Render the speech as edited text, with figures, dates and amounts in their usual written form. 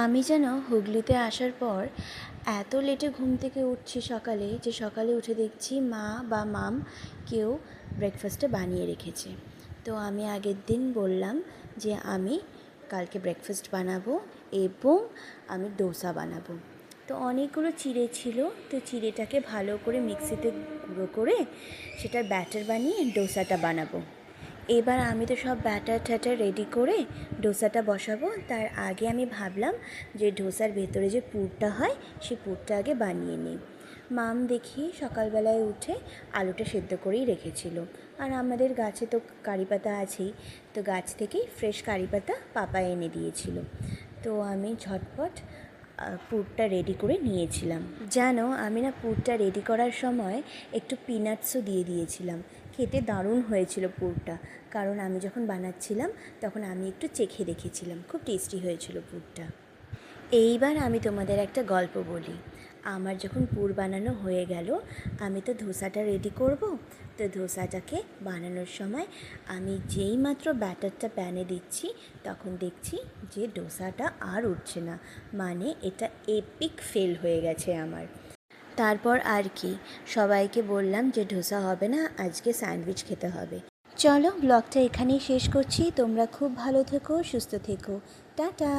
আমি যেন হুগলিতে আসার পর এত লেটে ঘুম থেকে উঠছি সকালে, যে সকালে উঠে দেখছি মা বা মাম কেউ ব্রেকফাস্টে বানিয়ে রেখেছে। তো আমি আগের দিন বললাম যে আমি কালকে ব্রেকফাস্ট বানাবো এবং আমি ডোসা বানাবো। তো অনেকগুলো চিড়ে ছিল, তো চিড়েটাকে ভালো করে মিক্সিতে গুঁড়ো করে সেটার ব্যাটার বানিয়ে ডোসাটা বানাবো। এবার আমি তো সব ব্যাটার ট্যাটার রেডি করে ডোসাটা বসাবো। তার আগে আমি ভাবলাম যে ডোসার ভেতরে যে পুরটা হয় সেই পুরটা আগে বানিয়ে নিই। মাম দেখি সকালবেলায় উঠে আলুটা সেদ্ধ করেই রেখেছিল, আর আমাদের গাছে তো কারি পাতা আছেই, তো গাছ থেকেই ফ্রেশ কারি পাতা পাপা এনে দিয়েছিল। তো আমি ঝটপট পুরটা রেডি করে নিয়েছিলাম। জানো, আমি না পুরটা রেডি করার সময় একটু পিনাটসও দিয়ে দিয়েছিলাম। খেতে দারুণ হয়েছিল পুরটা, কারণ আমি যখন বানাচ্ছিলাম তখন আমি একটু চেখে দেখেছিলাম, খুব টেস্টি হয়েছিল পুরটা। এইবার আমি তোমাদের একটা গল্প বলি। আমার যখন পুর বানানো হয়ে গেল, আমি তো ধোসাটা রেডি করব। তো ধোসাটাকে বানানোর সময় আমি যেই মাত্র ব্যাটারটা প্যানে দিচ্ছি, তখন দেখছি যে ডোসাটা আর উঠছে না, মানে এটা এপিক ফেল হয়ে গেছে আমার। তারপর আর কি, সবাইকে বললাম যে ডোসা হবে না, আজকে স্যান্ডউইচ খেতে হবে। চলো, ব্লগটা এখানেই শেষ করছি। তোমরা খুব ভালো থেকো, সুস্থ থেকো। টাটা।